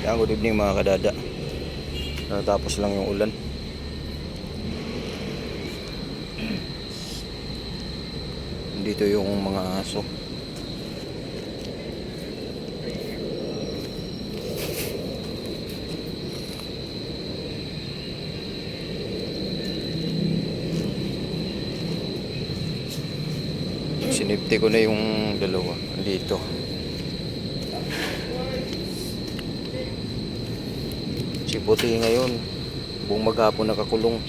Yan, good evening mga kadada. Natapos lang yung ulan. Dito yung mga aso. Sinipte ko na yung dalawa dito. Si Puti ngayon buong maghapon nakakulong.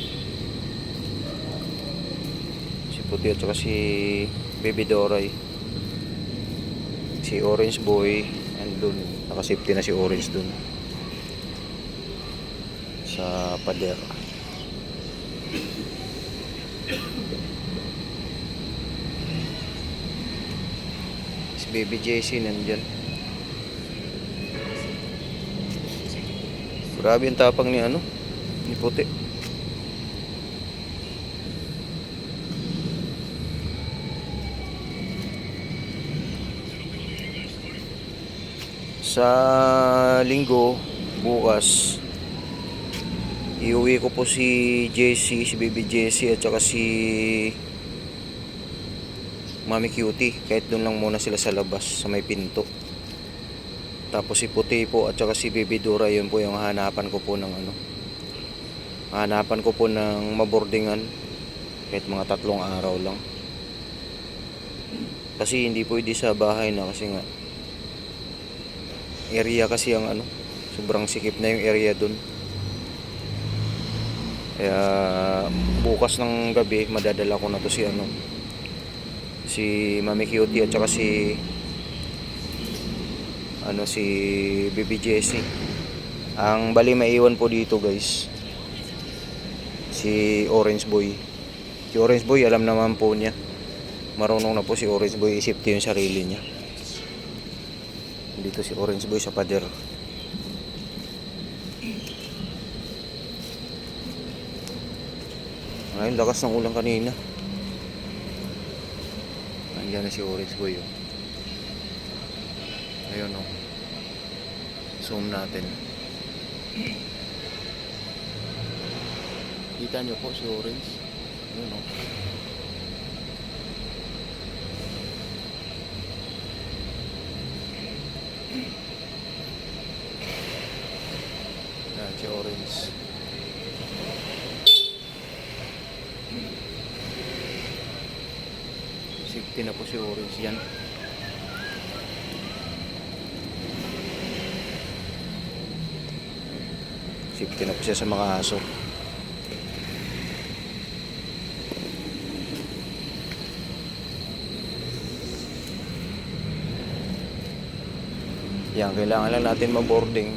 Si Puti at saka si Baby Doray. Si Orange Boy andun, nakasafety na si Orange dun sa pader. Si Baby JC nandyan. Grabe ang tapang ni ni Puti. Sa linggo bukas iuwi ko po si JC, si Baby JC at saka si Mami Cutie. Kahit doon lang muna sila sa labas sa may pinto. Tapos si Puti po at saka si Baby Dora, yun po yung hanapan ko po ng hanapan ko po ng mabordingan kahit mga 3 araw lang. Kasi hindi pwede sa bahay na kasi nga area kasi ang sobrang sikip na yung area dun. Kaya bukas ng gabi madadala ko na to si Mami Cutie at saka si Baby Jessie. Ang bali maiwan po dito guys si Orange Boy. Si Orange Boy alam naman po niya, marunong na po si Orange Boy isipte yung sarili niya. Dito si Orange Boy sa pader. Ay, lakas ng ulan kanina. Nandiyan na si Orange Boy ayun zoom natin. Kita nyo po si Orange. Ayun yan si Orange. Safety na po si Orange yan. Safety na po siya sa mga aso. Yan, kailangan lang natin maboarding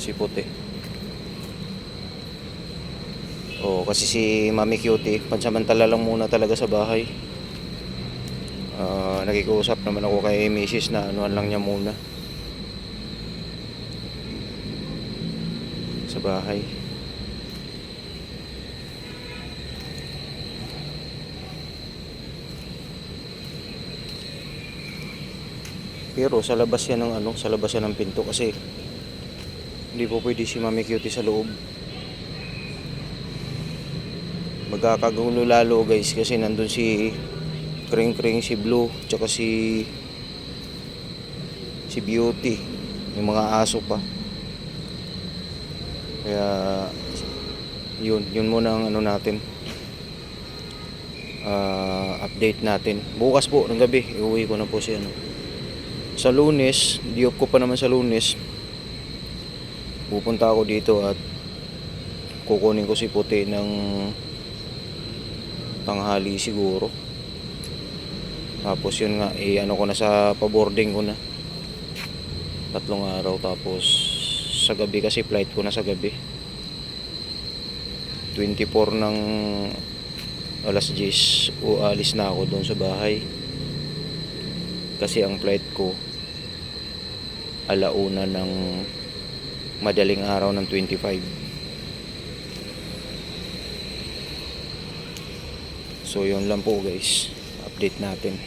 si Puti. Kasi si Mami Cutie pansamantala lang muna talaga sa bahay. Nakikiusap naman ako kay Mrs. na lang niya muna sa bahay. Pero sa labas yan sa labas yan ng pinto kasi hindi po pwede si Mami Cutie sa loob. Magkakagulo lalo guys kasi nandun si Kring Kring, si Blue, tsaka si Beauty, yung mga aso pa. Kaya yun muna ang natin, update natin. Bukas po ng gabi iuwi ko na po si sa Lunes, di-off ko pa naman sa Lunes. Pupunta ako dito at kukunin ko si Puti ng tanghali siguro. Tapos yun nga ko na sa paboarding ko na 3 araw. Tapos sa gabi kasi flight ko na sa gabi 24 ng alas 10 alis na ako doon sa bahay kasi ang flight ko 1:00 ng madaling araw ng 25. So yun lang po guys, update natin.